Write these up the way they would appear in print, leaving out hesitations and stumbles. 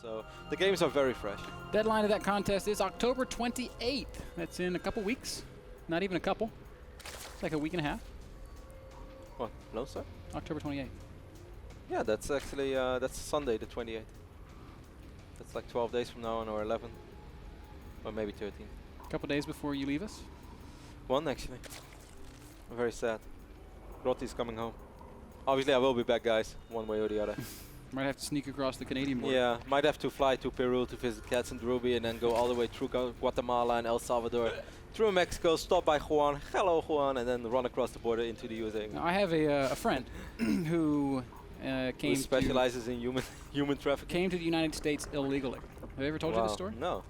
So the games are very fresh. Deadline of that contest is October 28th. That's in a couple weeks. Not even a couple. It's like a week and a half. What? No, sir? October 28th. Yeah, that's actually that's Sunday the 28th. That's like 12 days from now on, or 11, or maybe 13. A couple days before you leave us. One actually. I'm very sad. Rotti's coming home. Obviously, I will be back, guys, one way or the other. Might have to sneak across the Canadian border. Yeah, might have to fly to Peru to visit Cats and Ruby, and then go all the way through Guatemala and El Salvador, through Mexico, stop by Juan, hello Juan, and then run across the border into the USA. Now, I have a friend who who specializes in human trafficking. Came to the United States illegally. Have I ever told you this story? No.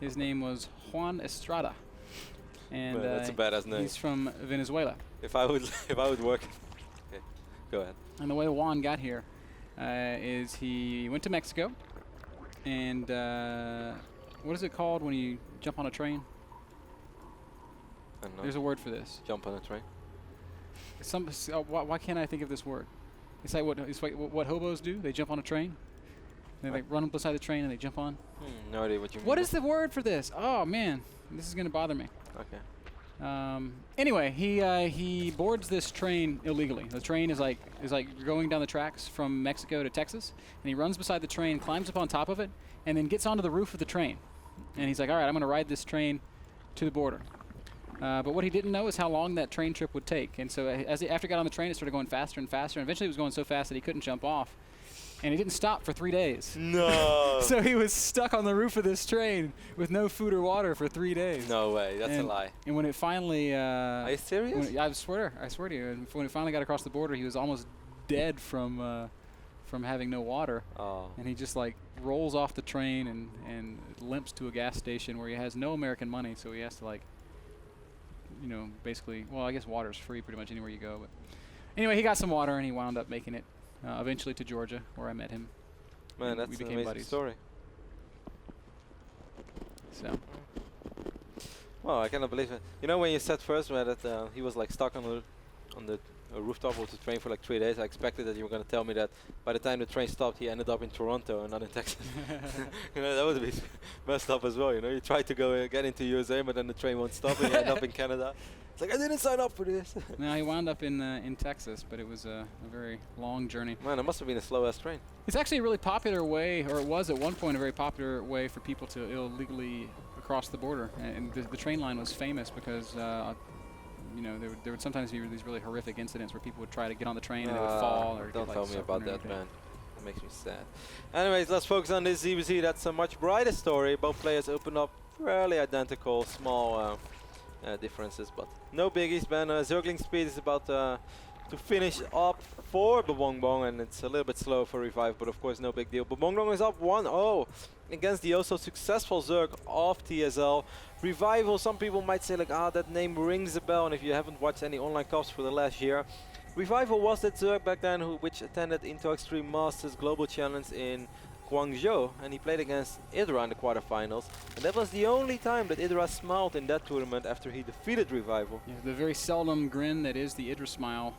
His name was Juan Estrada, and that's a badass name. He's from Venezuela. If I would work. Okay, go ahead. And the way Juan got here is he went to Mexico, and what is it called when you jump on a train? I don't know. There's a word for this. Jump on a train. Why can't I think of this word? It's like what hobos do. They jump on a train. They like run beside the train and they jump on. No idea what you mean. What is the word for this? Oh man, this is gonna bother me. Okay. Anyway, he boards this train illegally. The train is like going down the tracks from Mexico to Texas, and he runs beside the train, climbs up on top of it, and then gets onto the roof of the train. And he's like, all right, I'm gonna ride this train to the border. But what he didn't know is how long that train trip would take. And so after he got on the train, it started going faster and faster. And eventually it was going so fast that he couldn't jump off. And he didn't stop for 3 days. No. So he was stuck on the roof of this train with no food or water for 3 days. No way, that's a lie. And when it finally... Are you serious? I swear to you. And when it finally got across the border, he was almost dead from having no water. Oh. And he just like rolls off the train and limps to a gas station where he has no American money. So he has to like... You know, basically, well, I guess water's free pretty much anywhere you go. But anyway, he got some water and he wound up making it eventually to Georgia, where I met him. Man, that's an amazing story. So. Well, I cannot believe it. You know, when you said first that he was like stuck on the rooftop of the train for like 3 days, I expected that you were going to tell me that by the time the train stopped, he ended up in Toronto and not in Texas. You know, that would be messed up as well. You know, you try to go get into USA, but then the train won't stop, and you end up in Canada. It's like, I didn't sign up for this. No, he wound up in Texas, but it was a very long journey. Man, it must have been a slow-ass train. It's actually a really popular way, or it was at one point a very popular way for people to illegally cross the border. And the train line was famous because you know, there would sometimes be these really horrific incidents where people would try to get on the train and they would fall. Or don't get, tell like, me about that, anything. man. That makes me sad. Anyways, let's focus on this ZBZ. That's a much brighter story. Both players opened up fairly identical, small differences, but no biggies, man. Zergling Speed is about to finish up for Bboong, and it's a little bit slow for Revive, but of course no big deal. Bboong is up 1-0 against the also successful Zerg of TSL. Revival, some people might say like, that name rings a bell, and if you haven't watched any online cups for the last year, Revival was that Zerg back then which attended Into Extreme Masters Global Challenge in Guangzhou, and he played against Idra in the quarterfinals, and that was the only time that Idra smiled in that tournament after he defeated Revival. Yeah, the very seldom grin that is the Idra smile.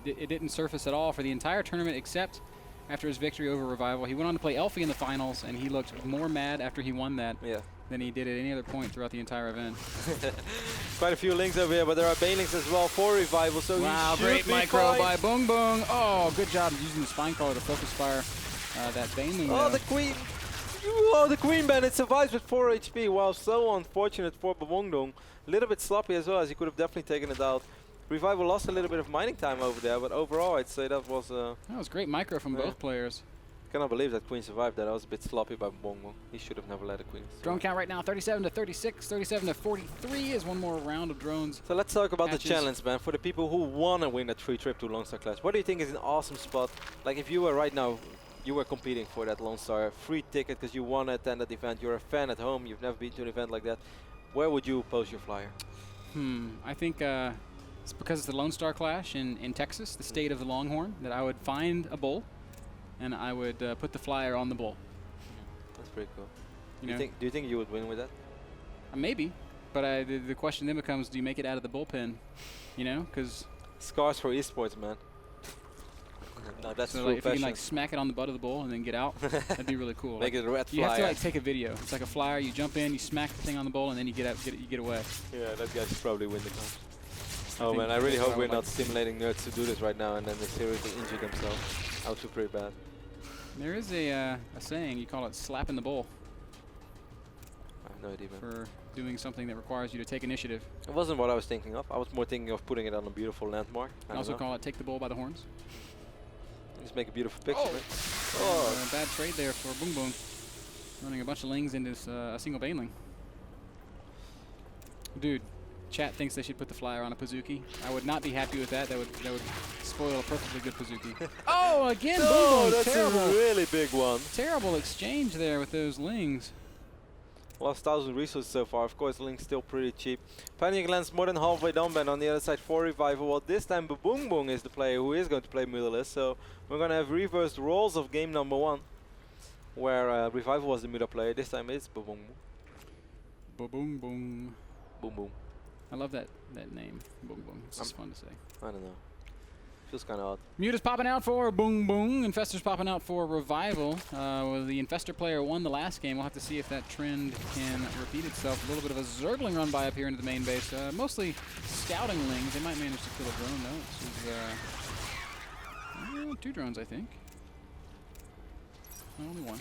It didn't surface at all for the entire tournament except after his victory over Revival. He went on to play Elfie in the finals, and he looked more mad after he won that than he did at any other point throughout the entire event. Quite a few links over here, but there are banelings as well for Revival. So wow, great micro by Bboong. Oh, good job using the Spine Crawler to focus fire that baneling. Oh, the Queen! Oh, the Queen Ban, it survives with 4 HP. Wow, so unfortunate for Bboong. A little bit sloppy as well, as he could have definitely taken it out. Revival lost a little bit of mining time over there, but overall I'd say that was... that was great micro from both players. Cannot believe that Queen survived that. That was a bit sloppy by Bboong. He should have never let a Queen survive. Drone count right now, 37 to 36, 37 to 43 is one more round of drones. So let's talk about the challenge, man. For the people who want to win that free trip to Lone Star Clash, what do you think is an awesome spot? Like if you were right now, you were competing for that Lone Star free ticket because you want to attend that event, you're a fan at home, you've never been to an event like that, where would you post your flyer? I think it's because it's the Lone Star Clash in Texas, the state of the Longhorn, that I would find a bull and I would put the flyer on the bull. That's pretty cool. Do you think you would win with that? Maybe, but the question then becomes, do you make it out of the bullpen? You know, because... Scars for esports, man. No, that's So true like, if you can passion. like smack it on the butt of the bull and then get out, that'd be really cool. Make Like, it a red you have to flyer. like take a video. It's like a flyer. You jump in, you smack the thing on the bull, and then you get out. You get away. Yeah, that guy should probably win the contest. Oh think man, I really that's what hope I we're would not like. stimulating nerds to do this right now and then they seriously injure themselves. I would feel pretty bad. There is a saying. You call it slapping the bull I have no idea, man. for doing something that requires you to take initiative. It wasn't what I was thinking of. I was more thinking of putting it on a beautiful landmark. I You don't also know. call it take the bull by the horns. Just make a beautiful picture, Oh. man. Oh. Bad trade there for Bboong. Running a bunch of lings into a single baneling. Dude, chat thinks they should put the flyer on a Pazuki. I would not be happy with that. That would spoil a perfectly good Pazuki. Oh, again, No, Bboong. that's Terrible, a really big one. terrible exchange there with those lings. Lost 1,000 resources so far. Of course, Link's still pretty cheap. Panic lands more than halfway down, Ben. On the other side, 4 revival. Well, this time Bboong is the player who is going to play Mutalisk. So we're going to have reversed roles of game number 1, where revival was the Muta player. This time it's Bboong. Bboong, boom. Boom boom. I love that name, Bboong. It's just fun to say. I don't know. Feels kind of odd. Muta's popping out for Bboong. Infestor's popping out for Revival. Well, the Infestor player won the last game. We'll have to see if that trend can repeat itself. A little bit of a Zergling run by up here into the main base. Mostly scouting lings. They might manage to kill a drone, though. This is 2 drones, I think. Only 1.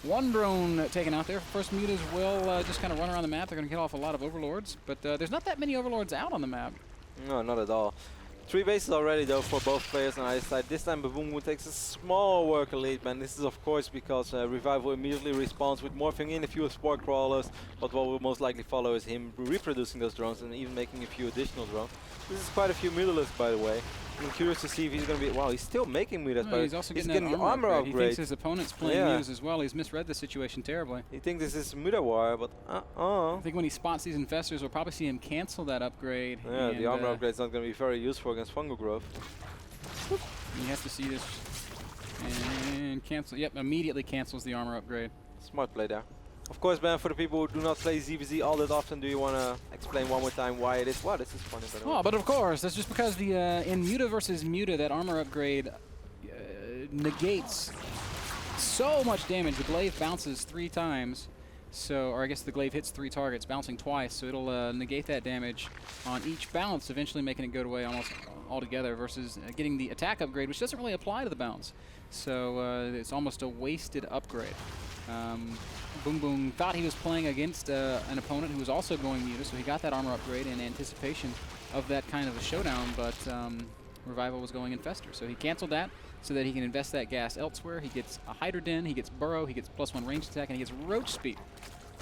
1 drone taken out there. First Mutas will just kind of run around the map. They're going to kill off a lot of Overlords. But there's not that many Overlords out on the map. No, not at all. 3 bases already though for both players on either side. This time Bboong takes a small worker lead, man. This is of course because Revival immediately responds with morphing in a few Spore Crawlers, but what will most likely follow is him reproducing those drones and even making a few additional drones. This is quite a few Mutalisks, by the way. I'm curious to see if he's going to be... Wow, he's still making Mutas, No, but he's also he's getting, getting that armor upgrade. He upgrade. thinks his opponent's playing Yeah. Mutas as well. He's misread the situation terribly. He thinks this is Muta War, but I think when he spots these Infestors, we'll probably see him cancel that upgrade. Yeah, and the armor upgrade's not going to be very useful against fungal growth. he has to see this and cancel. Yep, immediately cancels the armor upgrade. Smart play there. Of course, Ben, for the people who do not play ZVZ all that often, do you want to explain one more time why it is? Wow, this is funny, by the way. Oh, but of course, that's just because the in Muta versus Muta, that armor upgrade negates so much damage. The glaive bounces 3 times, so, or I guess the glaive hits 3 targets, bouncing twice, so it'll negate that damage on each bounce, eventually making it go away almost altogether, versus getting the attack upgrade, which doesn't really apply to the bounce. So it's almost a wasted upgrade. Bboong thought he was playing against an opponent who was also going Muta, so he got that armor upgrade in anticipation of that kind of a showdown, but Revival was going Infestor, so he canceled that so that he can invest that gas elsewhere. He gets a Hydra Den, he gets Burrow, he gets +1 ranged attack, and he gets Roach Speed.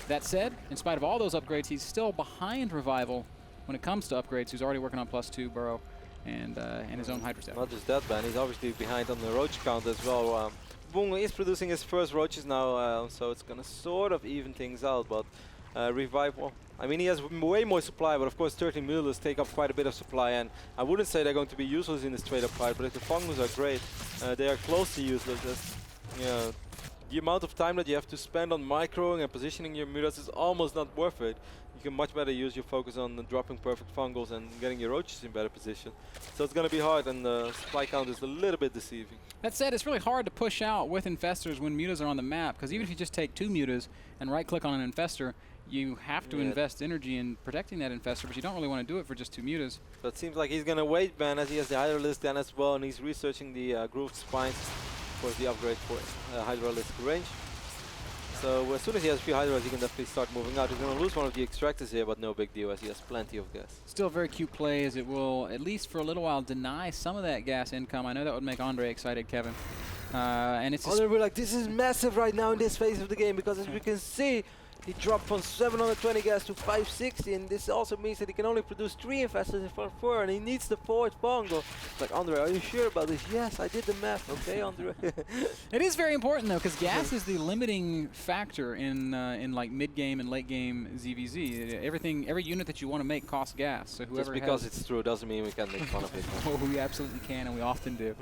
That said, in spite of all those upgrades, he's still behind Revival when it comes to upgrades. He's already working on +2 Burrow and his own Hydra staff. Not just that, Ben, he's obviously behind on the roach count as well. Bboong is producing his first roaches now, so it's going to sort of even things out, but Revival, I mean, he has way more supply, but of course 13 Mutalisks take up quite a bit of supply, and I wouldn't say they're going to be useless in this trade-up fight, but if the Fungus are great, they are close to useless. The amount of time that you have to spend on microing and positioning your Mutas is almost not worth it. You can much better use your focus on dropping perfect fungals and getting your roaches in better position. So it's going to be hard, and the supply count is a little bit deceiving. That said, it's really hard to push out with Infestors when Mutas are on the map, because even if you just take 2 Mutas and right-click on an Infestor, you have to invest energy in protecting that Infestor, but you don't really want to do it for just 2 Mutas. So it seems like he's going to wait, Ben, as he has the Hydralisk then as well, and he's researching the grooved spines for the upgrade for Hydralisk range. So as soon as he has a few Hydras, he can definitely start moving out. He's going to lose one of the extractors here, but no big deal, as he has plenty of gas. Still a very cute play, as it will, at least for a little while, deny some of that gas income. I know that would make Andre excited, Kevin. And it's Andre will be like, this is massive right now in this phase of the game, because as we can see, he dropped from 720 gas to 560, and this also means that he can only produce 3 Infestors in front 4, and he needs the 4th Bongo. Like, Andre, are you sure about this? Yes, I did the math, okay, Andre? It is very important, though, because gas is the limiting factor in like mid-game and late-game ZVZ. Every unit that you want to make costs gas, so whoever Just because it's true doesn't mean we can make fun of it. Oh, we absolutely can, and we often do.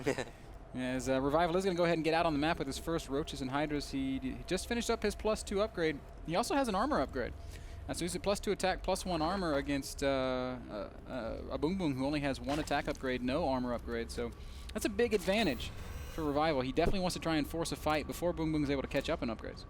As Revival is going to go ahead and get out on the map with his first Roaches and Hydras. He just finished up his +2 upgrade. He also has an armor upgrade. So he's a +2 attack, +1 armor against a Bboong, who only has 1 attack upgrade, no armor upgrade. So That's a big advantage for Revival. He definitely wants to try and force a fight before Bboong is able to catch up in upgrades.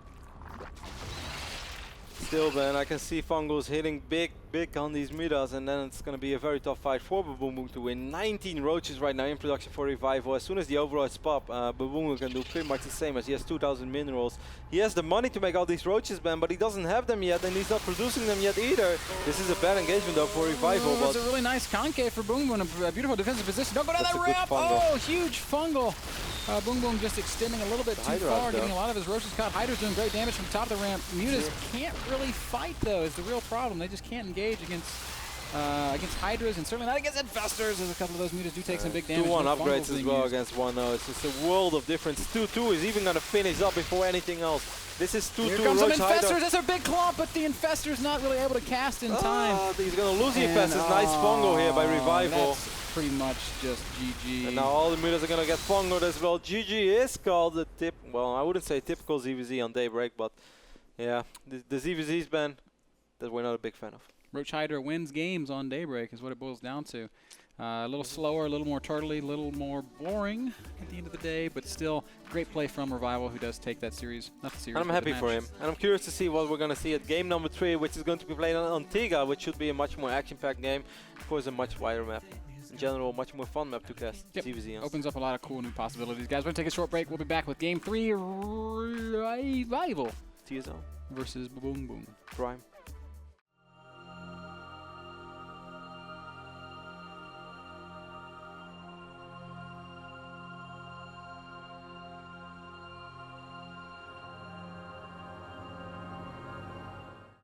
Still, Ben, I can see Fungus hitting big on these midas, and then it's going to be a very tough fight for Bboong to win. 19 roaches right now in production for Revival. As soon as the overlords pop, Bboong can do pretty much the same, as he has 2,000 minerals. He has the money to make all these roaches, Ben, but he doesn't have them yet, and he's not producing them yet either. This is a bad engagement though for Revival. That's a really nice concave for Bboong in a beautiful defensive position. Don't go down that ramp! Oh, huge fungal. Bboong just extending a little bit too far, getting a lot of his roaches caught. Hydra's doing great damage from the top of the ramp. Mutas can't really fight though, is the real problem. They just can't engage against Hydras, and certainly not against Infestors, as a couple of those Mutas do take some big damage. 2-1 upgrades as well against 1-0. It's just a world of difference. 2-2 is even going to finish up before anything else. This is 2-2. Here comes some Infestors. That's a big clump, but the Infestor's not really able to cast in time. He's going to lose the Infestors. Nice Fungo here by Revival. That's pretty much just GG. And now all the Mutas are going to get Fungoed as well. GG is called the tip. Well, I wouldn't say typical ZVZ on Daybreak, but yeah, the ZVZ's been that we're not a big fan of. Roach Hydra wins games on Daybreak is what it boils down to. A little slower, a little more turtley, a little more boring at the end of the day, but still great play from Revival, who does take that series. Not the series, and I'm happy for him. And I'm curious to see what we're going to see at game number 3, which is going to be played on Antigua, which should be a much more action-packed game. Of course, a much wider map. In general, much more fun map to cast. Yep. ZVZ on. Opens up a lot of cool new possibilities. Guys, we're going to take a short break. We'll be back with game 3, Revival TSL versus Bboong. Prime.